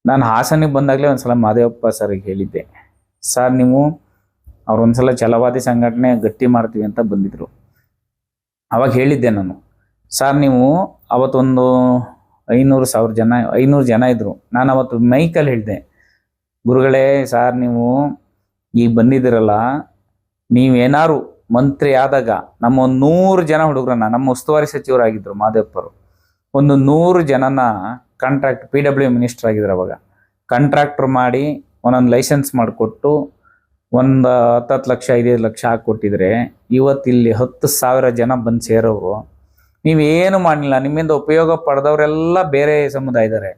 ನಾನು ಹಾಸನಿಗೆ ಬಂದಾಗಲೇ ಒಂದ್ಸಲ ಮಾದೇವಪ್ಪ ಸರ್ಗೆ ಹೇಳಿದ್ದೆ, ಸರ್ ನೀವು ಅವ್ರು ಒಂದ್ಸಲ ಛಲವಾದಿ ಸಂಘಟನೆ ಗಟ್ಟಿ ಮಾಡ್ತೀವಿ ಅಂತ ಬಂದಿದ್ರು. ಅವಾಗ ಹೇಳಿದ್ದೆ ನಾನು, ಸರ್ ನೀವು ಅವತ್ತೊಂದು 500 ಜನ ಇದ್ರು. ನಾನು ಅವತ್ತು ಮೈಕಲ್ಲಿ ಹೇಳಿದೆ, ಗುರುಗಳೇ ಸರ್ ನೀವು ಈಗ ಬಂದಿದ್ದೀರಲ್ಲ, ನೀವೇನಾರು ಮಂತ್ರಿ ಆದಾಗ ನಮ್ಮ 100 ಜನ ಹುಡುಗರನ್ನ, ನಮ್ಮ ಉಸ್ತುವಾರಿ ಸಚಿವರಾಗಿದ್ದರು ಮಾದೇವಪ್ಪರು, ಒಂದು 100 ಜನನ ಕಾಂಟ್ರಾಕ್ಟ್, PW ಮಿನಿಸ್ಟರ್ ಆಗಿದ್ರು ಅವಾಗ, ಕಾಂಟ್ರಾಕ್ಟರ್ ಮಾಡಿ ಒಂದೊಂದು ಲೈಸೆನ್ಸ್ ಮಾಡಿಕೊಟ್ಟು ಒಂದು 10 ಲಕ್ಷ 5 ಲಕ್ಷ ಹಾಕ್ಕೊಟ್ಟಿದ್ರೆ ಇವತ್ತಿಲ್ಲಿ 10,000 ಜನ ಬಂದು ಸೇರೋರು. ನೀವೇನು ಮಾಡಲಿಲ್ಲ, ನಿಮ್ಮಿಂದ ಉಪಯೋಗ ಪಡೆದವರೆಲ್ಲ ಬೇರೆ ಸಮುದಾಯ ಇದ್ದಾರೆ.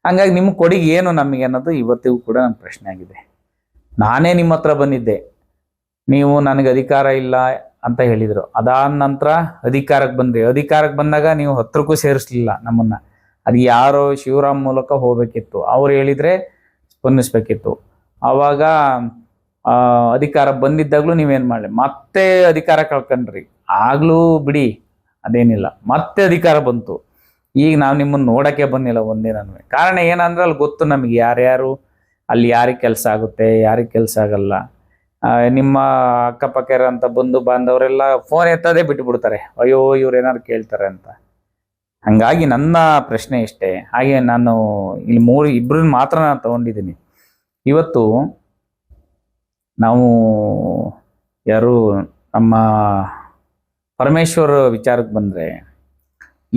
ಹಂಗಾಗಿ ನಿಮ್ಮ ಕೊಡುಗೆ ಏನು ನಮಗೆ ಅನ್ನೋದು ಇವತ್ತಿಗೂ ಕೂಡ ನನ್ನ ಪ್ರಶ್ನೆ ಆಗಿದೆ. ನಾನೇ ನಿಮ್ಮ ಹತ್ರ ಬಂದಿದ್ದೆ, ನೀವು ನನಗೆ ಅಧಿಕಾರ ಇಲ್ಲ ಅಂತ ಹೇಳಿದರು. ಅದಾದ ನಂತರ ಅಧಿಕಾರಕ್ಕೆ ಬಂದ್ರಿ. ಅಧಿಕಾರಕ್ಕೆ ಬಂದಾಗ ನೀವು 10ಕ್ಕೂ ಸೇರಿಸ್ಲಿಲ್ಲ ನಮ್ಮನ್ನು. ಅದು ಯಾರೋ ಶಿವರಾಮ್ ಮೂಲಕ ಹೋಗ್ಬೇಕಿತ್ತು, ಅವ್ರು ಹೇಳಿದರೆ ಸ್ಪಂದಿಸ್ಬೇಕಿತ್ತು. ಆವಾಗ ಅಧಿಕಾರ ಬಂದಿದ್ದಾಗಲೂ ನೀವೇನು ಮಾಡಲಿ, ಮತ್ತೆ ಅಧಿಕಾರ ಕಳ್ಕೊಂಡ್ರಿ. ಆಗಲೂ ಬಿಡಿ, ಅದೇನಿಲ್ಲ, ಮತ್ತೆ ಅಧಿಕಾರ ಬಂತು. ಈಗ ನಾವು ನಿಮ್ಮನ್ನು ನೋಡೋಕ್ಕೆ ಬಂದಿಲ್ಲ ಒಂದಿನೂ. ಕಾರಣ ಏನಂದ್ರೆ ಅಲ್ಲಿ ಗೊತ್ತು ನಮಗೆ ಯಾರ್ಯಾರು ಅಲ್ಲಿ, ಯಾರಿಗೆ ಕೆಲಸ ಆಗುತ್ತೆ, ಯಾರಿಗೆ ಕೆಲಸ ಆಗಲ್ಲ. ನಿಮ್ಮ ಅಕ್ಕಪಕ್ಕ ಇರೋಂಥ ಬಂಧು ಬಾಂಧವರೆಲ್ಲ ಫೋನ್ ಎತ್ತದೇ ಬಿಟ್ಟುಬಿಡ್ತಾರೆ, ಅಯ್ಯೋ ಇವ್ರು ಏನಾದ್ರು ಕೇಳ್ತಾರೆ ಅಂತ. ಹಾಗಾಗಿ ನನ್ನ ಪ್ರಶ್ನೆ ಇಷ್ಟೇ. ಹಾಗೆ ನಾನು ಇಲ್ಲಿ ಇಬ್ಬರನ್ನ ಮಾತ್ರ ನಾನು ತಗೊಂಡಿದ್ದೀನಿ. ಇವತ್ತು ನಾವು ಯಾರು ನಮ್ಮ ಪರಮೇಶ್ವರ್ ವಿಚಾರಕ್ಕೆ ಬಂದರೆ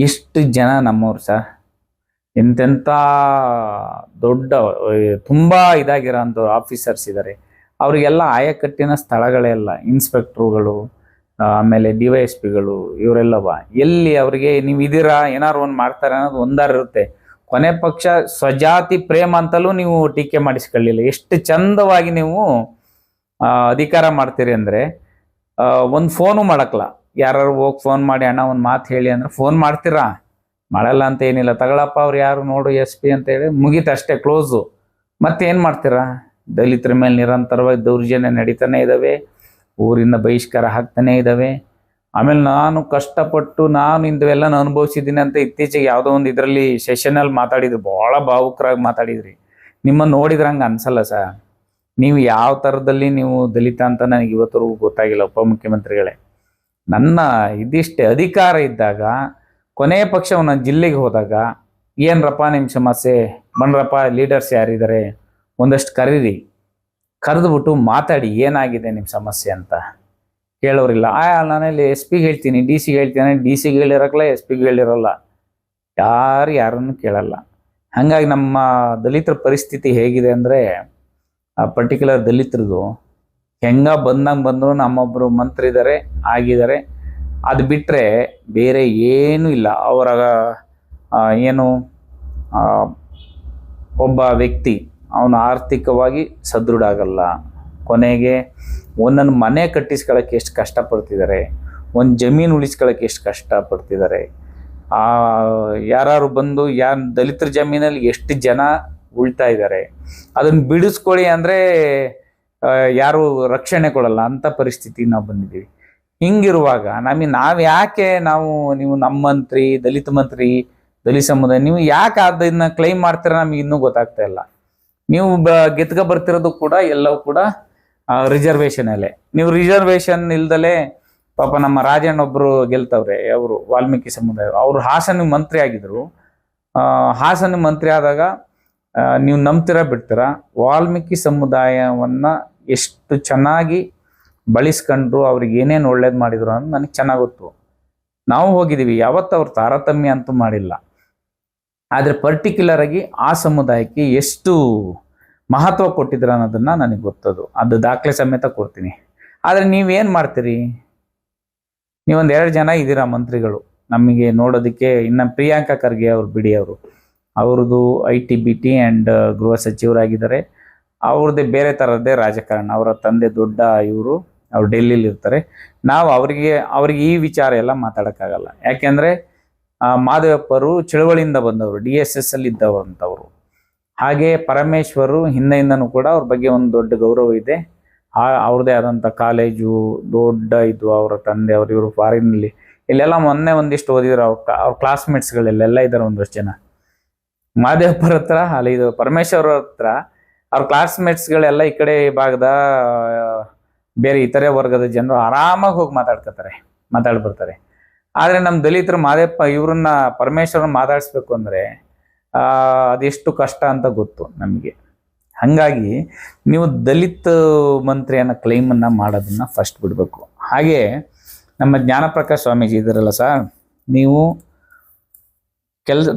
ಎಷ್ಟು ಜನ ನಮ್ಮವ್ರು ಸರ್, ಎಂತೆಂಥ ದೊಡ್ಡ ತುಂಬ ಇದಾಗಿರೋಂಥ ಆಫೀಸರ್ಸ್ ಇದ್ದಾರೆ. ಅವರಿಗೆಲ್ಲ ಆಯಕಟ್ಟಿನ ಸ್ಥಳಗಳೆಲ್ಲ ಇನ್ಸ್ಪೆಕ್ಟ್ರುಗಳು, ಆಮೇಲೆ DYSPಗಳು ಇವರೆಲ್ಲವ ಎಲ್ಲಿ ಅವರಿಗೆ ನೀವು ಇದೀರಾ ಏನಾರು ಒಂದು ಮಾಡ್ತಾರೆ ಅನ್ನೋದು ಒಂದಾರು ಇರುತ್ತೆ. ಕೊನೆ ಪಕ್ಷ ಸ್ವಜಾತಿ ಪ್ರೇಮ ಅಂತಲೂ ನೀವು ಟೀಕೆ ಮಾಡಿಸ್ಕೊಳ್ಳಿಲ್ಲ. ಎಷ್ಟು ಚಂದವಾಗಿ ನೀವು ಅಧಿಕಾರ ಮಾಡ್ತೀರಿ ಅಂದರೆ ಒಂದು ಫೋನು ಮಾಡೋಕ್ಕಲ್ಲ. ಯಾರು ಹೋಗಿ ಫೋನ್ ಮಾಡಿ ಅಣ್ಣ ಒಂದು ಮಾತು ಹೇಳಿ ಅಂದರೆ ಫೋನ್ ಮಾಡ್ತೀರಾ? ಮಾಡಲ್ಲ ಅಂತ ಏನಿಲ್ಲ. ತಗೊಳಪ್ಪ ಅವ್ರು ಯಾರು ನೋಡು SP ಅಂತೇಳಿ ಮುಗೀತು ಅಷ್ಟೇ, ಕ್ಲೋಸು. ಮತ್ತೇನು ಮಾಡ್ತೀರಾ? ದಲಿತರ ಮೇಲೆ ನಿರಂತರವಾಗಿ ದೌರ್ಜನ್ಯ ನಡೀತಾನೆ ಇದ್ದಾವೆ, ಊರಿಂದ ಬಹಿಷ್ಕಾರ ಹಾಕ್ತಾನೆ ಇದ್ದಾವೆ. ಆಮೇಲೆ ನಾನು ಕಷ್ಟಪಟ್ಟು ನಾನು ಇಂಥವೆಲ್ಲ ಅನುಭವಿಸಿದ್ದೀನಿ ಅಂತ ಇತ್ತೀಚೆಗೆ ಯಾವುದೋ ಒಂದು ಇದರಲ್ಲಿ ಸೆಷನಲ್ಲಿ ಮಾತಾಡಿದ್ರು, ಭಾಳ ಭಾವುಕರಾಗಿ ಮಾತಾಡಿದ್ರಿ. ನಿಮ್ಮನ್ನು ನೋಡಿದ್ರೆ ಹಂಗೆ ಅನ್ಸಲ್ಲ ಸರ್. ನೀವು ಯಾವ ಥರದಲ್ಲಿ ನೀವು ದಲಿತ ಅಂತ ನನಗೆ ಇವತ್ತರೆಗೂ ಗೊತ್ತಾಗಿಲ್ಲ ಉಪಮುಖ್ಯಮಂತ್ರಿಗಳೇ. ನನ್ನ ಇದಿಷ್ಟೇ, ಅಧಿಕಾರ ಇದ್ದಾಗ ಕೊನೆಯ ಪಕ್ಷ ಒಂದೊಂದು ಜಿಲ್ಲೆಗೆ ಹೋದಾಗ ಏನರಪ್ಪ ನಿಮ್ಮ ಸಮಸ್ಯೆ, ಬನ್ರಪ್ಪ ಲೀಡರ್ಸ್ ಯಾರಿದ್ದಾರೆ ಒಂದಷ್ಟು ಕರೀರಿ, ಕರೆದುಬಿಟ್ಟು ಮಾತಾಡಿ ಏನಾಗಿದೆ ನಿಮ್ಮ ಸಮಸ್ಯೆ ಅಂತ. ಕೇಳೋರಿಲ್ಲ. ನಾನಲ್ಲಿ SP ಹೇಳ್ತೀನಿ, DC ಹೇಳ್ತೀನಿ, DC ಹೇಳಿರಕ್ಕಲ್ಲ, SP ಹೇಳಿರಲ್ಲ, ಯಾರನ್ನು ಕೇಳಲ್ಲ. ಹಾಗಾಗಿ ನಮ್ಮ ದಲಿತರ ಪರಿಸ್ಥಿತಿ ಹೇಗಿದೆ ಅಂದರೆ, ಆ ಪರ್ಟಿಕ್ಯುಲರ್ ದಲಿತರದು ಹೆಂಗ ಬಂದರು. ನಮ್ಮೊಬ್ಬರು ಮಂತ್ರಿ ಇದ್ದಾರೆ, ಆಗಿದ್ದಾರೆ. ಅದು ಬಿಟ್ಟರೆ ಬೇರೆ ಏನೂ ಇಲ್ಲ. ಅವರ ಏನು ಒಬ್ಬ ವ್ಯಕ್ತಿ ಅವನು ಆರ್ಥಿಕವಾಗಿ ಸದೃಢ ಆಗಲ್ಲ. ಕೊನೆಗೆ ಒಂದೊಂದು ಮನೆ ಕಟ್ಟಿಸ್ಕೊಳ್ಳೋಕ್ಕೆ ಎಷ್ಟು ಕಷ್ಟಪಡ್ತಿದ್ದಾರೆ, ಒಂದು ಜಮೀನು ಉಳಿಸ್ಕೊಳ್ಳೋಕ್ಕೆ ಎಷ್ಟು ಕಷ್ಟಪಡ್ತಿದ್ದಾರೆ. ಯಾರು ಬಂದು ದಲಿತರ ಜಮೀನಲ್ಲಿ ಎಷ್ಟು ಜನ ಉಳ್ತಾ ಇದ್ದಾರೆ, ಅದನ್ನು ಬಿಡಿಸ್ಕೊಳ್ಳಿ ಅಂದರೆ ಯಾರು ರಕ್ಷಣೆ ಕೊಡಲ್ಲ. ಅಂಥ ಪರಿಸ್ಥಿತಿ ನಾವು ಬಂದಿದ್ದೀವಿ. ಹಿಂಗಿರುವಾಗ ನಾವು ಯಾಕೆ ನೀವು ನಮ್ಮ ಮಂತ್ರಿ, ದಲಿತ ಮಂತ್ರಿ, ದಲಿತ ಸಮುದಾಯ, ನೀವು ಯಾಕೆ ಅದನ್ನ ಕ್ಲೈಮ್ ಮಾಡ್ತೀರ ನಮಗೆ ಇನ್ನೂ ಗೊತ್ತಾಗ್ತಾ ಇಲ್ಲ. ನೀವು ಗೆದ್ಕ ಬರ್ತಿರೋದು ಕೂಡ ಎಲ್ಲವೂ ಕೂಡ ರಿಸರ್ವೇಷನಲ್ಲೇ. ನೀವು ರಿಸರ್ವೇಷನ್ ಇಲ್ದಲೇ ಪಾಪ ನಮ್ಮ ರಾಜಣ್ಣ ಒಬ್ಬರು ಗೆಲ್ತವ್ರೆ, ಅವರು ವಾಲ್ಮೀಕಿ ಸಮುದಾಯ, ಅವರು ಹಾಸನ ಮಂತ್ರಿ ಆಗಿದ್ರು. ಹಾಸನ ಮಂತ್ರಿ ಆದಾಗ ನೀವು ನಂಬ್ತೀರಾ ಬಿಡ್ತೀರಾ, ವಾಲ್ಮೀಕಿ ಸಮುದಾಯವನ್ನು ಎಷ್ಟು ಚೆನ್ನಾಗಿ ಬಳಸ್ಕೊಂಡ್ರು, ಅವ್ರಿಗೆ ಏನೇನು ಒಳ್ಳೇದು ಮಾಡಿದ್ರು ಅನ್ನೋದು ನನಗೆ ಚೆನ್ನಾಗಿ ಗೊತ್ತು. ನಾವು ಹೋಗಿದ್ದೀವಿ, ಯಾವತ್ತೂ ಅವ್ರು ತಾರತಮ್ಯ ಅಂತೂ ಮಾಡಿಲ್ಲ. ಆದರೆ ಪರ್ಟಿಕ್ಯುಲರ್ ಆಗಿ ಆ ಸಮುದಾಯಕ್ಕೆ ಎಷ್ಟು ಮಹತ್ವ ಕೊಟ್ಟಿದ್ರು ಅನ್ನೋದನ್ನು ನನಗೆ ಗೊತ್ತದು. ಅದು ದಾಖಲೆ ಸಮೇತ ಕೊಡ್ತೀನಿ. ಆದರೆ ನೀವೇನು ಮಾಡ್ತೀರಿ? ನೀವೊಂದು 2 ಜನ ಇದ್ದೀರಾ ಮಂತ್ರಿಗಳು ನಮಗೆ ನೋಡೋದಕ್ಕೆ. ಇನ್ನು ಪ್ರಿಯಾಂಕಾ ಖರ್ಗೆ ಅವ್ರು ಬಿಡಿ, ಅವ್ರದ್ದು IT BT ಆ್ಯಂಡ್ ಗೃಹ ಸಚಿವರಾಗಿದ್ದಾರೆ. ಅವ್ರದ್ದೇ ಬೇರೆ ಥರದ್ದೇ ರಾಜಕಾರಣ. ಅವರ ತಂದೆ ದೊಡ್ಡ ಇವರು, ಅವ್ರು ಡೆಲ್ಲಿಲಿ ಇರ್ತಾರೆ. ನಾವು ಅವ್ರಿಗೆ ಈ ವಿಚಾರ ಎಲ್ಲ ಮಾತಾಡೋಕ್ಕಾಗಲ್ಲ. ಯಾಕೆಂದರೆ ಮಾದೇವಪ್ಪರು ಚಳವಳಿಯಿಂದ ಬಂದವರು, DSS ಅಲ್ಲಿ ಇದ್ದವರು ಅಂತವರು. ಹಾಗೆ ಪರಮೇಶ್ವರು ಹಿಂದೆಯಿಂದನೂ ಕೂಡ ಅವ್ರ ಬಗ್ಗೆ ಒಂದು ದೊಡ್ಡ ಗೌರವ ಇದೆ. ಅವ್ರದ್ದೇ ಆದಂಥ ಕಾಲೇಜು ದೊಡ್ಡ ಇದು, ಅವರ ತಂದೆ ಇವರು ಫಾರಿನ್ನಲ್ಲಿ ಇಲ್ಲೆಲ್ಲ ಮೊನ್ನೆ ಒಂದಿಷ್ಟು ಓದಿದ್ರು. ಅವ್ರ ಕ್ಲಾಸ್ಮೇಟ್ಸ್ಗಳೆಲ್ಲ ಇದ್ದಾರೆ ಒಂದಷ್ಟು ಜನ. ಮಹಾದೇವಪ್ಪರ ಹತ್ರ ಅಲ್ಲ, ಇದು ಪರಮೇಶ್ವರ್ ಹತ್ರ ಅವ್ರ ಕ್ಲಾಸ್ಮೇಟ್ಸ್ಗಳೆಲ್ಲ ಈ ಕಡೆ ಭಾಗದ ಬೇರೆ ಇತರೆ ವರ್ಗದ ಜನರು ಆರಾಮಾಗಿ ಹೋಗಿ ಮಾತಾಡ್ಬರ್ತಾರೆ. ಆದ್ರೆ ನಮ್ಮ ದಲಿತರು ಮಹಾದೇವಪ್ಪ ಇವ್ರನ್ನ ಪರಮೇಶ್ವರನ್ನ ಮಾತಾಡಿಸ್ಬೇಕು ಅಂದ್ರೆ ಅದೆಷ್ಟು ಕಷ್ಟ ಅಂತ ಗೊತ್ತು ನಮಗೆ. ಹಂಗಾಗಿ ನೀವು ದಲಿತ ಮಂತ್ರಿ ಅನ್ನೋ ಕ್ಲೈಮನ್ನು ಮಾಡೋದನ್ನ ಫಸ್ಟ್ ಬಿಡಬೇಕು. ಹಾಗೆ ನಮ್ಮ ಜ್ಞಾನಪ್ರಕಾಶ್ ಸ್ವಾಮೀಜಿ ಇದ್ದಾರಲ್ಲ ಸರ್, ನೀವು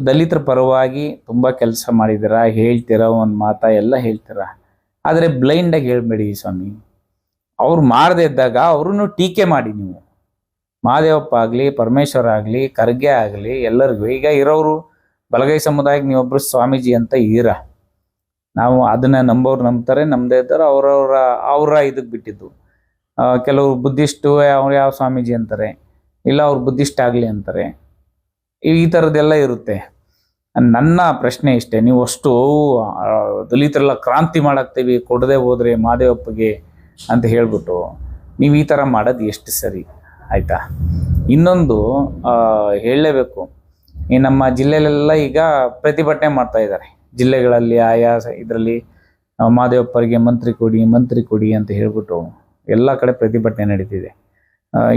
ದಲಿತರ ಪರವಾಗಿ ತುಂಬ ಕೆಲಸ ಮಾಡಿದ್ದೀರಾ, ಹೇಳ್ತೀರಾ, ಒಂದು ಮಾತಾ ಎಲ್ಲ ಹೇಳ್ತೀರಾ. ಆದರೆ ಬ್ಲೈಂಡಾಗಿ ಹೇಳ್ಬೇಡಿ ಸ್ವಾಮಿ. ಅವ್ರು ಮಾಡದೇ ಇದ್ದಾಗ ಅವ್ರನ್ನು ಟೀಕೆ ಮಾಡಿ ನೀವು. ಮಹಾದೇವಪ್ಪ ಆಗಲಿ, ಪರಮೇಶ್ವರ ಆಗಲಿ, ಖರ್ಗೆ ಆಗಲಿ, ಎಲ್ಲರಿಗೂ ಈಗ ಇರೋರು ಬಲಗೈ ಸಮುದಾಯಕ್ಕೆ ನೀವೊಬ್ಬರು ಸ್ವಾಮೀಜಿ ಅಂತ ಇದ್ದೀರಾ. ನಾವು ಅದನ್ನ ನಂಬೋರು ನಂಬ್ತಾರೆ, ನಮ್ಮದೇ ಇದ್ದಾರೆ, ಅವರ ಇದಕ್ಕೆ ಬಿಟ್ಟಿದ್ದು. ಕೆಲವರು ಬುದ್ಧಿಸ್ಟು ಅವ್ರು ಯಾವ ಸ್ವಾಮೀಜಿ ಅಂತಾರೆ, ಇಲ್ಲ ಅವ್ರು ಬುದ್ಧಿಸ್ಟ್ ಆಗಲಿ ಅಂತಾರೆ. ಈ ಥರದ್ದೆಲ್ಲ ಇರುತ್ತೆ. ನನ್ನ ಪ್ರಶ್ನೆ ಇಷ್ಟೇ, ನೀವು ಅಷ್ಟು ದಲಿತರೆಲ್ಲ ಕ್ರಾಂತಿ ಮಾಡಾಕ್ತೀವಿ ಕೊಡದೆ ಹೋದ್ರೆ ಮಹಾದೇವಪ್ಪಗೆ ಅಂತ ಹೇಳ್ಬಿಟ್ಟು ನೀವು ಈ ಥರ ಮಾಡೋದು ಎಷ್ಟು ಸರಿ? ಆಯಿತಾ? ಇನ್ನೊಂದು ಹೇಳಲೇಬೇಕು, ಈ ನಮ್ಮ ಜಿಲ್ಲೆಯಲ್ಲೆಲ್ಲ ಈಗ ಪ್ರತಿಭಟನೆ ಮಾಡ್ತಾ ಇದ್ದಾರೆ. ಜಿಲ್ಲೆಗಳಲ್ಲಿ ಆಯಾ ಇದರಲ್ಲಿ ಮಹಾದೇವಪ್ಪರಿಗೆ ಮಂತ್ರಿ ಕೊಡಿ ಅಂತ ಹೇಳ್ಬಿಟ್ಟು ಎಲ್ಲ ಕಡೆ ಪ್ರತಿಭಟನೆ ನಡೀತಿದೆ.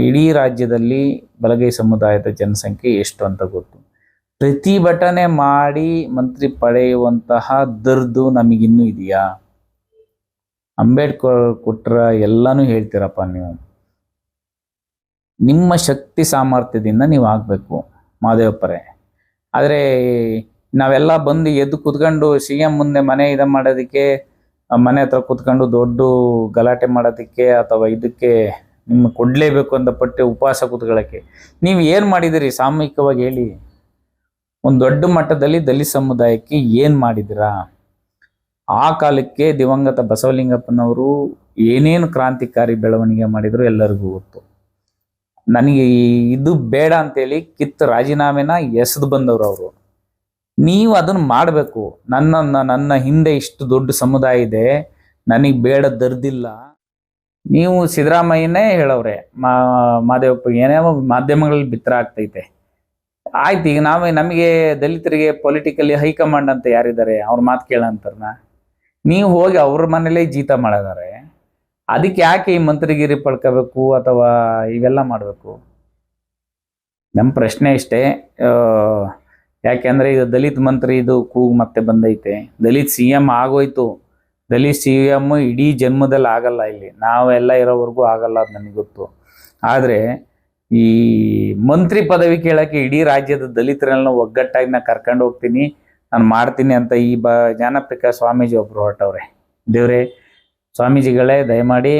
ಇಡೀ ರಾಜ್ಯದಲ್ಲಿ ಬಲಗೈ ಸಮುದಾಯದ ಜನಸಂಖ್ಯೆ ಎಷ್ಟು ಅಂತ ಗೊತ್ತು. ಪ್ರತಿಭಟನೆ ಮಾಡಿ ಮಂತ್ರಿ ಪಡೆಯುವಂತಹ ದರ್ದು ನಮಗಿನ್ನೂ ಇದೆಯಾ? ಅಂಬೇಡ್ಕರ್ ಕೊಟ್ರ ಎಲ್ಲನೂ ಹೇಳ್ತೀರಪ್ಪ ನೀವು. ನಿಮ್ಮ ಶಕ್ತಿ ಸಾಮರ್ಥ್ಯದಿಂದ ನೀವು ಆಗಬೇಕು ಮಹಾದೇವಪ್ಪರೇ. ಆದರೆ ನಾವೆಲ್ಲ ಬಂದು ಎದ್ದು ಕೂತ್ಕೊಂಡು CM ಮುಂದೆ ಮನೆ ಮಾಡೋದಕ್ಕೆ, ಮನೆ ಹತ್ರ ಕೂತ್ಕೊಂಡು ದೊಡ್ಡ ಗಲಾಟೆ ಮಾಡೋದಕ್ಕೆ ಅಥವಾ ಇದಕ್ಕೆ ನಿಮ್ಗೆ ಕೊಡಲೇಬೇಕು ಅಂತ ಪಟ್ಟೆ ಉಪವಾಸ ಕೂತ್ಕೊಳ್ಳೋಕ್ಕೆ ನೀವು ಏನು ಮಾಡಿದಿರಿ ಸಾಮೂಹಿಕವಾಗಿ ಹೇಳಿ? ಒಂದು ದೊಡ್ಡ ಮಟ್ಟದಲ್ಲಿ ದಲಿತ ಸಮುದಾಯಕ್ಕೆ ಏನು ಮಾಡಿದಿರಾ? ಆ ಕಾಲಕ್ಕೆ ದಿವಂಗತ ಬಸವಲಿಂಗಪ್ಪನವರು ಏನೇನು ಕ್ರಾಂತಿಕಾರಿ ಬೆಳವಣಿಗೆ ಮಾಡಿದ್ರು ಎಲ್ಲರಿಗೂ ಗೊತ್ತು. ನನಗೆ ಇದು ಬೇಡ ಅಂತೇಳಿ ರಾಜೀನಾಮೆನ ಎಸೆದು ಬಂದವರು ಅವರು. ನೀವು ಅದನ್ನು ಮಾಡಬೇಕು. ನನ್ನ ಹಿಂದೆ ಇಷ್ಟು ದೊಡ್ಡ ಸಮುದಾಯ ಇದೆ, ನನಗೆ ಬೇಡ ದರ್ದಿಲ್ಲ. ನೀವು ಸಿದ್ದರಾಮಯ್ಯನೇ ಹೇಳವ್ರೆ ಮಹಾದೇವಪ್ಪ ಏನೇನೋ ಮಾಧ್ಯಮಗಳಲ್ಲಿ ಬಿತ್ತರ ಆಗ್ತೈತೆ. ಆಯ್ತು, ಈಗ ನಮಗೆ ದಲಿತರಿಗೆ ಪೊಲಿಟಿಕಲಿ ಹೈಕಮಾಂಡ್ ಅಂತ ಯಾರಿದ್ದಾರೆ, ಅವ್ರ ಮಾತು ಕೇಳಂತಾರನ? ನೀವು ಹೋಗಿ ಅವ್ರ ಮನೇಲೇ ಜೀತ ಮಾಡಿದಾರೆ, ಅದಕ್ಕೆ ಯಾಕೆ ಈ ಮಂತ್ರಿಗಿರಿ ಪಡ್ಕೋಬೇಕು ಅಥವಾ ಇವೆಲ್ಲ ಮಾಡಬೇಕು? ನಮ್ಮ ಪ್ರಶ್ನೆ ಇಷ್ಟೇ. ಯಾಕೆಂದರೆ ಈಗ ದಲಿತ ಮಂತ್ರಿ ಇದು ಕೂಗು ಮತ್ತೆ ಬಂದೈತೆ. ದಲಿತ CM ಆಗೋಯ್ತು. ದಲಿತ CM ಇಡೀ ಜನ್ಮದಲ್ಲಿ ಆಗಲ್ಲ, ಇಲ್ಲಿ ನಾವೆಲ್ಲ ಇರೋವರೆಗೂ ಆಗಲ್ಲ, ಅದು ನನಗೆ ಗೊತ್ತು. ಆದರೆ ಈ ಮಂತ್ರಿ ಪದವಿ ಕೇಳೋಕ್ಕೆ ಇಡೀ ರಾಜ್ಯದ ದಲಿತರೆಲ್ಲ ಒಗ್ಗಟ್ಟಾಗಿ ನಾನು ಕರ್ಕೊಂಡು ಹೋಗ್ತೀನಿ, ನಾನು ಮಾಡ್ತೀನಿ ಅಂತ ಈ ಜ್ಞಾನಪ್ರಕಾಶ್ ಸ್ವಾಮೀಜಿ ಒಬ್ಬರು ಹೊರಟವ್ರೆ. ದೇವ್ರೆ, ಸ್ವಾಮೀಜಿಗಳೇ ದಯಮಾಡಿ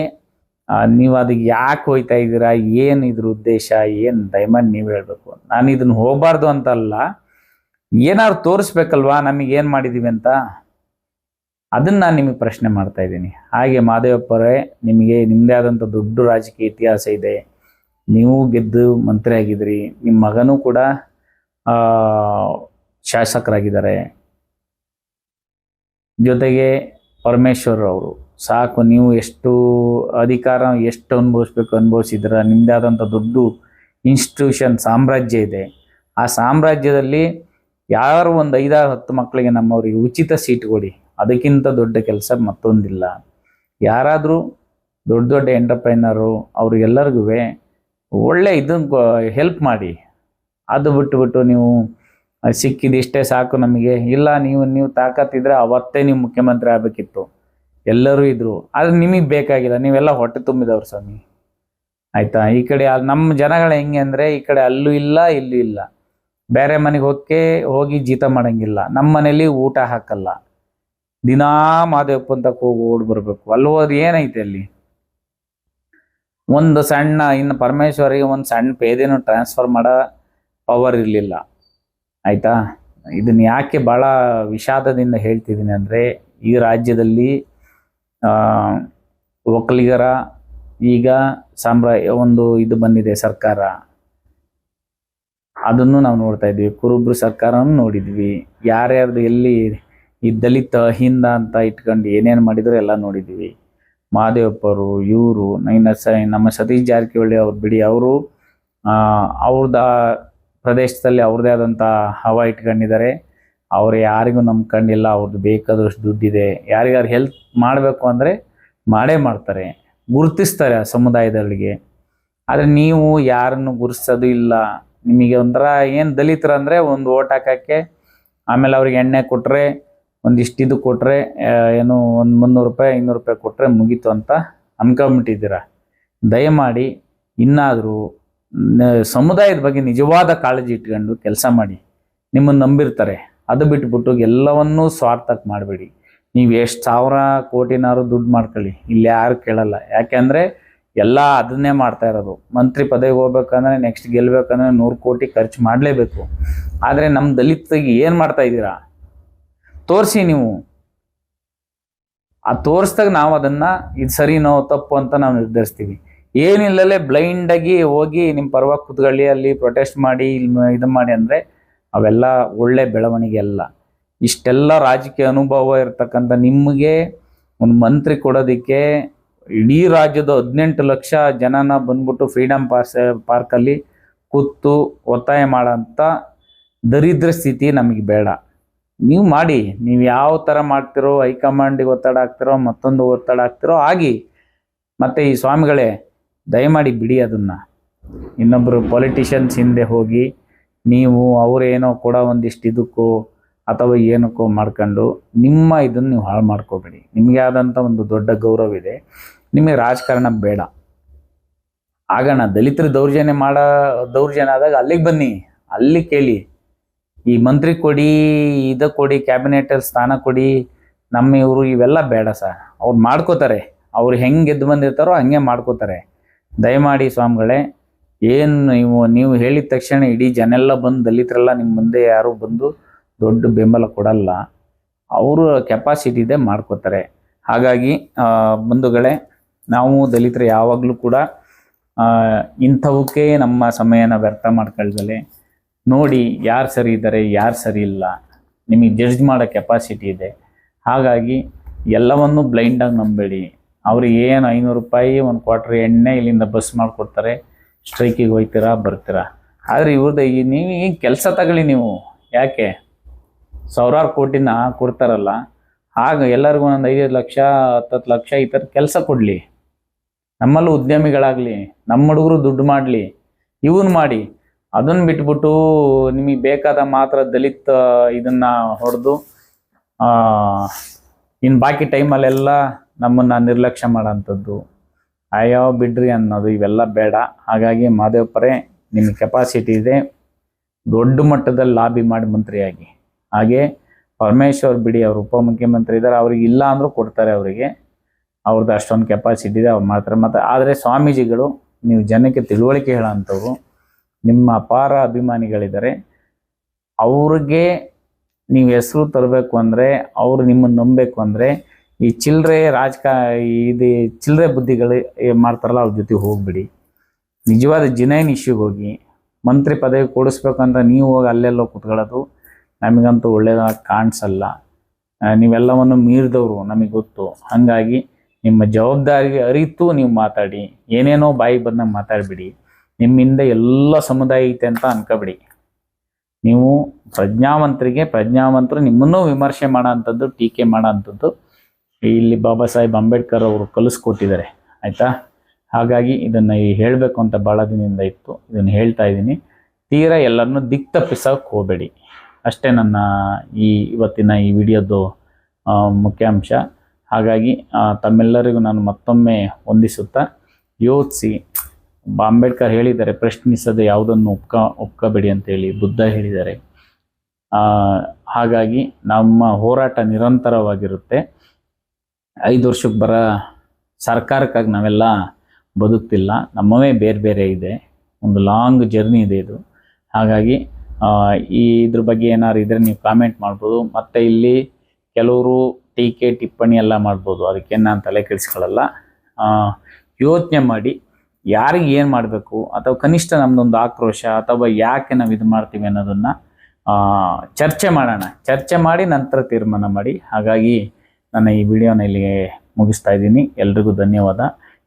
ನೀವು ಅದಕ್ಕೆ ಯಾಕೆ ಹೋಗ್ತಾ ಇದ್ದೀರಾ, ಏನು ಇದ್ರ ಉದ್ದೇಶ ಏನು, ದಯಮಾಡಿ ನೀವು ಹೇಳಬೇಕು. ನಾನು ಇದನ್ನು ಹೋಗಬಾರ್ದು ಅಂತಲ್ಲ, ಏನಾದ್ರು ತೋರಿಸ್ಬೇಕಲ್ವಾ ನಮಗೇನು ಮಾಡಿದ್ದೀವಿ ಅಂತ. ಅದನ್ನು ನಾನು ನಿಮಗೆ ಪ್ರಶ್ನೆ ಮಾಡ್ತಾ ಇದ್ದೀನಿ. ಹಾಗೆ ಮಹಾದೇವಪ್ಪರೇ, ನಿಮಗೆ ನಿಮ್ಮದೇ ಆದಂಥ ದೊಡ್ಡ ರಾಜಕೀಯ ಇತಿಹಾಸ ಇದೆ. ನೀವು ಗೆದ್ದು ಮಂತ್ರಿ ಆಗಿದ್ರಿ, ನಿಮ್ಮ ಮಗನೂ ಕೂಡ ಶಾಸಕರಾಗಿದ್ದಾರೆ. ಜೊತೆಗೆ ಪರಮೇಶ್ವರ್ ಅವರು ಸಾಕು, ನೀವು ಎಷ್ಟು ಅಧಿಕಾರ ಎಷ್ಟು ಅನುಭವಿಸ್ಬೇಕು ಅನುಭವಿಸಿದ್ರ. ನಿಮ್ಮದೇ ಆದಂಥ ದೊಡ್ಡ ಇನ್ಸ್ಟಿಟ್ಯೂಷನ್ ಸಾಮ್ರಾಜ್ಯ ಇದೆ. ಆ ಸಾಮ್ರಾಜ್ಯದಲ್ಲಿ ಯಾರು ಒಂದು 5-10 ಮಕ್ಕಳಿಗೆ ನಮ್ಮವರಿಗೆ ಉಚಿತ ಸೀಟ್ ಕೊಡಿ, ಅದಕ್ಕಿಂತ ದೊಡ್ಡ ಕೆಲಸ ಮತ್ತೊಂದಿಲ್ಲ. ಯಾರಾದರೂ ದೊಡ್ಡ ಎಂಟರ್ಪ್ರೈನರು ಅವ್ರಿಗೆಲ್ಲರಿಗೂ ಒಳ್ಳೆ ಇದನ್ನು ಹೆಲ್ಪ್ ಮಾಡಿ. ಅದು ಬಿಟ್ಟು ನೀವು ಸಿಕ್ಕಿದಿಷ್ಟೇ ಸಾಕು ನಮಗೆ, ಇಲ್ಲ ನೀವು ತಾಕತ್ತಿದ್ರೆ ಅವತ್ತೇ ನೀವು ಮುಖ್ಯಮಂತ್ರಿ ಆಗಬೇಕಿತ್ತು. ಎಲ್ಲರೂ ಇದ್ರು, ಆದರೆ ನಿಮಗೆ ಬೇಕಾಗಿಲ್ಲ. ನೀವೆಲ್ಲ ಹೊಟ್ಟೆ ತುಂಬಿದವ್ರು ಸ್ವಾಮಿ, ಆಯಿತಾ? ಈ ಕಡೆ ನಮ್ಮ ಜನಗಳು ಹೆಂಗೆ ಅಂದರೆ, ಈ ಕಡೆ ಅಲ್ಲೂ ಇಲ್ಲ ಇಲ್ಲೂ ಇಲ್ಲ. ಬೇರೆ ಮನೆಗೆ ಹೋಗಿ ಜೀತ ಮಾಡೋಂಗಿಲ್ಲ. ನಮ್ಮ ಮನೇಲಿ ಊಟ ಹಾಕಲ್ಲ. ದಿನಾ ಮಹಾದೇವಪ್ಪ ಅಂತ ಹೋಗಿ ಓಡಿ ಬರಬೇಕು. ಅಲ್ಲಿ ಹೋದ್ರೆ ಏನೈತೆ ಅಲ್ಲಿ? ಒಂದು ಸಣ್ಣ, ಇನ್ನು ಪರಮೇಶ್ವರಿಗೆ ಒಂದು ಸಣ್ಣ ಪೇದೆನೂ ಟ್ರಾನ್ಸ್ಫರ್ ಮಾಡೋ ಪವರ್ ಇರಲಿಲ್ಲ, ಆಯಿತಾ? ಇದನ್ನ ಯಾಕೆ ಭಾಳ ವಿಷಾದದಿಂದ ಹೇಳ್ತಿದ್ದೀನಿ ಅಂದರೆ, ಈ ರಾಜ್ಯದಲ್ಲಿ ಒಕ್ಕಲಿಗರ ಈಗ ಒಂದು ಇದು ಬಂದಿದೆ ಸರ್ಕಾರ, ಅದನ್ನು ನಾವು ನೋಡ್ತಾ ಇದ್ವಿ. ಕುರುಬ್ರು ಸರ್ಕಾರನೂ ನೋಡಿದ್ವಿ. ಯಾರ್ಯಾರ್ದು ಎಲ್ಲಿ ಈ ದಲಿತ ಹಿಂದ ಅಂತ ಇಟ್ಕೊಂಡು ಏನೇನು ಮಾಡಿದ್ರು ಎಲ್ಲ ನೋಡಿದ್ವಿ. ಮಹಾದೇವಪ್ಪರು, ಇವರು ನಮ್ಮ ಸತೀಶ್ ಜಾರಕಿಹೊಳಿ ಅವ್ರು ಬಿಡಿ, ಅವರು ಅವ್ರದ ಪ್ರದೇಶದಲ್ಲಿ ಅವ್ರದ್ದೇ ಆದಂಥ ಹವಾ ಇಟ್ಕೊಂಡಿದ್ದಾರೆ. ಅವ್ರು ಯಾರಿಗೂ ನಂಬ್ಕೊಂಡಿಲ್ಲ, ಅವ್ರದ್ದು ಬೇಕಾದಷ್ಟು ದುಡ್ಡಿದೆ, ಯಾರಿಗಾರು ಹೆಲ್ಪ್ ಮಾಡಬೇಕು ಅಂದರೆ ಮಾಡೇ ಮಾಡ್ತಾರೆ, ಗುರುತಿಸ್ತಾರೆ ಆ ಸಮುದಾಯದವರಿಗೆ. ಆದರೆ ನೀವು ಯಾರನ್ನು ಗುರುತಿಸೋದು ಇಲ್ಲ. ನಿಮಗೆ ಒಂಥರ ಏನು ದಲಿತರು ಅಂದರೆ ಒಂದು ಓಟ್ ಹಾಕೋಕ್ಕೆ, ಆಮೇಲೆ ಅವ್ರಿಗೆ ಎಣ್ಣೆ ಕೊಟ್ಟರೆ, ಒಂದಿಷ್ಟು ಇದು ಕೊಟ್ಟರೆ, ಏನು ಒಂದು 300 ರೂಪಾಯಿ 500 ರೂಪಾಯಿ ಕೊಟ್ಟರೆ ಮುಗೀತು ಅಂತ ಅನ್ಕೊಂಬಿಟ್ಟಿದ್ದೀರ. ದಯಮಾಡಿ ಇನ್ನಾದರೂ ಸಮುದಾಯದ ಬಗ್ಗೆ ನಿಜವಾದ ಕಾಳಜಿ ಇಟ್ಕೊಂಡು ಕೆಲಸ ಮಾಡಿ. ನಿಮ್ಮನ್ನು ನಂಬಿರ್ತಾರೆ, ಅದು ಬಿಟ್ಬಿಟ್ಟು ಎಲ್ಲವನ್ನೂ ಸ್ವಾರ್ಥಕ್ಕೆ ಮಾಡಬೇಡಿ. ನೀವು ಎಷ್ಟು ಸಾವಿರ ಕೋಟಿನಾರು ದುಡ್ಡು ಮಾಡ್ಕೊಳ್ಳಿ, ಇಲ್ಲಿ ಯಾರು ಕೇಳಲ್ಲ. ಯಾಕೆಂದರೆ ಎಲ್ಲ ಅದನ್ನೇ ಮಾಡ್ತಾ ಇರೋದು. ಮಂತ್ರಿ ಪದವಿಗೆ ಹೋಗ್ಬೇಕಂದ್ರೆ, ನೆಕ್ಸ್ಟ್ ಗೆಲ್ಲಬೇಕಂದ್ರೆ 100 ಕೋಟಿ ಖರ್ಚು ಮಾಡಲೇಬೇಕು. ಆದರೆ ನಮ್ಮ ದಲಿತರಿಗೆ ಏನು ಮಾಡ್ತಾ ಇದ್ದೀರಾ ತೋರಿಸಿ ನೀವು. ಆ ತೋರಿಸ್ದಾಗ ನಾವು ಅದನ್ನು ಇದು ಸರಿನೋ ತಪ್ಪು ಅಂತ ನಾವು ನಿರ್ಧರಿಸ್ತೀವಿ. ಏನಿಲ್ಲಲೇ ಬ್ಲೈಂಡಾಗಿ ಹೋಗಿ ನಿಮ್ಮ ಪರವಾಗಿ ಕೂತ್ಕೊಳ್ಳಿ, ಅಲ್ಲಿ ಪ್ರೊಟೆಸ್ಟ್ ಮಾಡಿ, ಇಲ್ಲಿ ಇದು ಮಾಡಿ ಅಂದರೆ ಅವೆಲ್ಲ ಒಳ್ಳೆ ಬೆಳವಣಿಗೆ ಅಲ್ಲ. ಇಷ್ಟೆಲ್ಲ ರಾಜಕೀಯ ಅನುಭವ ಇರ್ತಕ್ಕಂಥ ನಿಮಗೆ ಒಂದು ಮಂತ್ರಿ ಕೊಡೋದಕ್ಕೆ ಇಡೀ ರಾಜ್ಯದ 18 ಲಕ್ಷ ಜನನ ಬಂದ್ಬಿಟ್ಟು ಫ್ರೀಡಮ್ ಪಾರ್ಕಲ್ಲಿ ಕೂತು ಒತ್ತಾಯ ಮಾಡೋಂಥ ದರಿದ್ರ ಸ್ಥಿತಿ ನಮಗೆ ಬೇಡ. ನೀವು ಮಾಡಿ, ನೀವು ಯಾವ ಥರ ಮಾಡ್ತಿರೋ, ಹೈಕಮಾಂಡಿಗೆ ಒತ್ತಡ ಹಾಕ್ತಿರೋ, ಮತ್ತೊಂದು ಒತ್ತಡ ಹಾಕ್ತಿರೋ ಆಗಿ. ಮತ್ತು ಈ ಸ್ವಾಮಿಗಳೇ ದಯಮಾಡಿ ಬಿಡಿ ಅದನ್ನು. ಇನ್ನೊಬ್ಬರು ಪೊಲಿಟಿಷಿಯನ್ಸ್ ಹಿಂದೆ ಹೋಗಿ ನೀವು ಅವರೇನೋ ಕೂಡ ಒಂದಿಷ್ಟು ಇದಕ್ಕೋ ಅಥವಾ ಏನಕ್ಕೋ ಮಾಡ್ಕೊಂಡು ನಿಮ್ಮ ಇದನ್ನು ನೀವು ಹಾಳು ಮಾಡ್ಕೋಬೇಡಿ. ನಿಮಗೆ ಆದಂಥ ಒಂದು ದೊಡ್ಡ ಗೌರವ ಇದೆ, ನಿಮಗೆ ರಾಜಕಾರಣ ಬೇಡ. ಆಗೋಣ, ದಲಿತರು ದೌರ್ಜನ್ಯ ಆದಾಗ ಅಲ್ಲಿಗೆ ಬನ್ನಿ, ಅಲ್ಲಿ ಕೇಳಿ. ಈ ಮಂತ್ರಿ ಕೊಡಿ, ಇದು ಕೊಡಿ, ಕ್ಯಾಬಿನೆಟಲ್ಲಿ ಸ್ಥಾನ ಕೊಡಿ, ನಮ್ಮ ಇವರು ಇವೆಲ್ಲ ಬೇಡ ಸರ್. ಅವ್ರು ಮಾಡ್ಕೋತಾರೆ, ಅವ್ರು ಹೆಂಗೆ ಗೆದ್ದು ಬಂದಿರ್ತಾರೋ ಹಂಗೆ ಮಾಡ್ಕೋತಾರೆ. ದಯಮಾಡಿ ಸ್ವಾಮಿಗಳೇ, ಏನು ನೀವು ಹೇಳಿದ ತಕ್ಷಣ ಇಡೀ ಜನ ಎಲ್ಲ ಬಂದು, ದಲಿತರೆಲ್ಲ ನಿಮ್ಮ ಮುಂದೆ ಯಾರು ಬಂದು ದೊಡ್ಡ ಬೆಂಬಲ ಕೊಡಲ್ಲ. ಅವರು ಕೆಪಾಸಿಟಿ ಇದೆ, ಮಾಡ್ಕೋತಾರೆ. ಹಾಗಾಗಿ ಬಂಧುಗಳೇ, ನಾವು ದಲಿತರು ಯಾವಾಗಲೂ ಕೂಡ ಇಂಥವಕ್ಕೆ ನಮ್ಮ ಸಮಯನ ವ್ಯರ್ಥ ಮಾಡ್ಕೊಳ್ದಲೆ ನೋಡಿ ಯಾರು ಸರಿ ಇದ್ದಾರೆ, ಯಾರು ಸರಿ ಇಲ್ಲ, ನಿಮಗೆ ಜಡ್ಜ್ ಮಾಡೋ ಕೆಪಾಸಿಟಿ ಇದೆ. ಹಾಗಾಗಿ ಎಲ್ಲವನ್ನೂ ಬ್ಲೈಂಡಾಗಿ ನಂಬೇಡಿ. ಅವ್ರಿಗೆ ಏನು 500 ರೂಪಾಯಿ, 1 ಕ್ವಾರ್ಟರ್ ಎಣ್ಣೆ ಇಲ್ಲಿಂದ ಬಸ್ ಮಾಡಿಕೊಡ್ತಾರೆ, ಸ್ಟ್ರೈಕಿಗೆ ಹೋಗ್ತೀರಾ ಬರ್ತೀರಾ. ಆದರೆ ಇವ್ರದ್ದು ನೀವು ಈಗ ಕೆಲಸ ತಗೊಳ್ಳಿ. ನೀವು ಯಾಕೆ ಸಾವಿರಾರು ಕೋಟಿನ ಕೊಡ್ತಾರಲ್ಲ, ಆಗ ಎಲ್ಲರಿಗೂ ಒಂದು 5 ಲಕ್ಷ 10 ಲಕ್ಷ ಈ ಥರ ಕೆಲಸ ಕೊಡಲಿ. ನಮ್ಮಲ್ಲೂ ಉದ್ಯಮಿಗಳಾಗಲಿ, ನಮ್ಮ ಹುಡುಗರು ದುಡ್ಡು ಮಾಡಲಿ, ಇವನ್ ಮಾಡಿ. ಅದನ್ನು ಬಿಟ್ಬಿಟ್ಟು ನಿಮಗೆ ಬೇಕಾದ ಮಾತ್ರ ದಲಿತ ಇದನ್ನು ಹೊಡೆದು ಇನ್ನು ಬಾಕಿ ಟೈಮಲ್ಲೆಲ್ಲ ನಮ್ಮನ್ನು ನಿರ್ಲಕ್ಷ್ಯ ಮಾಡೋಂಥದ್ದು, ಅಯ್ಯೋ ಬಿಡ್ರಿ ಅನ್ನೋದು, ಇವೆಲ್ಲ ಬೇಡ. ಹಾಗಾಗಿ ಮಾದೇವಪ್ಪರೇ, ನಿಮಗೆ ಕೆಪಾಸಿಟಿ ಇದೆ, ದೊಡ್ಡ ಮಟ್ಟದಲ್ಲಿ ಲಾಬಿ ಮಾಡಿ ಮಂತ್ರಿಯಾಗಿ. ಹಾಗೆ ಪರಮೇಶ್ವರ್ ಬಿಡಿ, ಅವರು ಉಪಮುಖ್ಯಮಂತ್ರಿ ಇದ್ದಾರೆ, ಅವ್ರಿಗೆ ಇಲ್ಲ ಅಂದರೂ ಕೊಡ್ತಾರೆ. ಅವರಿಗೆ ಅವ್ರದ್ದು ಅಷ್ಟೊಂದು ಕೆಪಾಸಿಟಿ ಇದೆ, ಅವ್ರು ಮಾಡ್ತಾರೆ. ಮತ್ತು ಆದರೆ ಸ್ವಾಮೀಜಿಗಳು, ನೀವು ಜನಕ್ಕೆ ತಿಳುವಳಿಕೆ ಹೇಳೋಂಥವ್ರು, ನಿಮ್ಮ ಅಪಾರ ಅಭಿಮಾನಿಗಳಿದ್ದಾರೆ, ಅವ್ರಿಗೆ ನೀವು ಹೆಸರು ತರಬೇಕು ಅಂದರೆ, ಅವರು ನಿಮ್ಮನ್ನು ನಂಬಬೇಕು ಅಂದರೆ, ಈ ಚಿಲ್ಲರೆ ಇದು ಚಿಲ್ಲರೆ ಬುದ್ಧಿಗಳು ಮಾಡ್ತಾರಲ್ಲ, ಅವ್ರ ಜೊತೆ ಹೋಗ್ಬಿಡಿ. ನಿಜವಾದ ಜಿನೈನ್ ಇಶ್ಯೂಗೆ ಹೋಗಿ. ಮಂತ್ರಿ ಪದವಿ ಕೊಡಿಸ್ಬೇಕಂತ ನೀವು ಹೋಗಿ ಅಲ್ಲೆಲ್ಲೋ ಕೂತ್ಕೊಳ್ಳೋದು ನಮಗಂತೂ ಒಳ್ಳೆಯದಾಗಿ ಕಾಣಿಸಲ್ಲ. ನೀವೆಲ್ಲವನ್ನು ಮೀರಿದವರು ನಮಗೆ ಗೊತ್ತು. ಹಾಗಾಗಿ ನಿಮ್ಮ ಜವಾಬ್ದಾರಿಗೆ ಅರಿತು ನೀವು ಮಾತಾಡಿ. ಏನೇನೋ ಬಾಯಿ ಬಂದಂಗೆ ಮಾತಾಡಬೇಡಿ. ನಿಮ್ಮಿಂದ ಎಲ್ಲ ಸಮುದಾಯ ಐತೆ ಅಂತ ಅನ್ಕೋಬೇಡಿ. ನೀವು ಪ್ರಜ್ಞಾವಂತರು ನಿಮ್ಮನ್ನೂ ವಿಮರ್ಶೆ ಮಾಡೋ ಅಂಥದ್ದು, ಟೀಕೆ ಮಾಡೋ ಅಂಥದ್ದು ಇಲ್ಲಿ ಬಾಬಾ ಸಾಹೇಬ್ ಅಂಬೇಡ್ಕರ್ ಅವರು ಕಲಿಸ್ಕೊಟ್ಟಿದ್ದಾರೆ, ಆಯಿತಾ. ಹಾಗಾಗಿ ಇದನ್ನು ಹೇಳಬೇಕು ಅಂತ ಭಾಳ ದಿನದಿಂದ ಇತ್ತು, ಇದನ್ನು ಹೇಳ್ತಾ ಇದ್ದೀನಿ. ತೀರಾ ಎಲ್ಲರನ್ನೂ ತಪ್ಪಿಸೋಕೆ ಹೋಗಬೇಡಿ. ಅಷ್ಟೇ ನನ್ನ ಇವತ್ತಿನ ಈ ವಿಡಿಯೋದು ಮುಖ್ಯಾಂಶ. ಹಾಗಾಗಿ ತಮ್ಮೆಲ್ಲರಿಗೂ ನಾನು ಮತ್ತೊಮ್ಮೆ ವಂದಿಸುತ್ತಾ, ಯೋಚಿಸಿ. ಅಂಬೇಡ್ಕರ್ ಹೇಳಿದ್ದಾರೆ, ಪ್ರಶ್ನಿಸದೆ ಯಾವುದನ್ನು ಒಪ್ಕೋಬೇಡಿ ಅಂತೇಳಿ. ಬುದ್ಧ ಹೇಳಿದ್ದಾರೆ. ಹಾಗಾಗಿ ನಮ್ಮ ಹೋರಾಟ ನಿರಂತರವಾಗಿರುತ್ತೆ. 5 ವರ್ಷಕ್ಕೆ ಬರೋ ಸರ್ಕಾರಕ್ಕಾಗಿ ನಾವೆಲ್ಲ ಬದುಕ್ತಿಲ್ಲ, ನಮ್ಮವೇ ಬೇರೆ ಬೇರೆ ಇದೆ. ಒಂದು ಲಾಂಗ್ ಜರ್ನಿ ಇದೆ ಇದು. ಹಾಗಾಗಿ ಇದ್ರ ಬಗ್ಗೆ ಏನಾದ್ರು ಇದ್ದರೆ ನೀವು ಕಾಮೆಂಟ್ ಮಾಡ್ಬೋದು. ಮತ್ತು ಇಲ್ಲಿ ಕೆಲವರು ಟೀಕೆ ಟಿಪ್ಪಣಿ ಎಲ್ಲ ಮಾಡ್ಬೋದು, ಅದಕ್ಕೇನು ನಾನು ತಲೆ ಕೆಡಿಸ್ಕೊಳ್ಳಲ್ಲ. ಯೋಚನೆ ಮಾಡಿ ಯಾರಿಗೆ ಏನು ಮಾಡಬೇಕು, ಅಥವಾ ಕನಿಷ್ಠ ನಮ್ಮದೊಂದು ಆಕ್ರೋಶ, ಅಥವಾ ಯಾಕೆ ನಾವು ಇದು ಮಾಡ್ತೀವಿ ಅನ್ನೋದನ್ನು ಚರ್ಚೆ ಮಾಡೋಣ. ಚರ್ಚೆ ಮಾಡಿ ನಂತರ ತೀರ್ಮಾನ ಮಾಡಿ. ಹಾಗಾಗಿ ನನ್ನ ಈ ವಿಡಿಯೋನ ಇಲ್ಲಿಗೆ ಮುಗಿಸ್ತಾ ಇದ್ದೀನಿ. ಎಲ್ರಿಗೂ ಧನ್ಯವಾದ.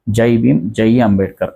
ಜೈ ಭೀಮ್, ಜೈ ಅಂಬೇಡ್ಕರ್.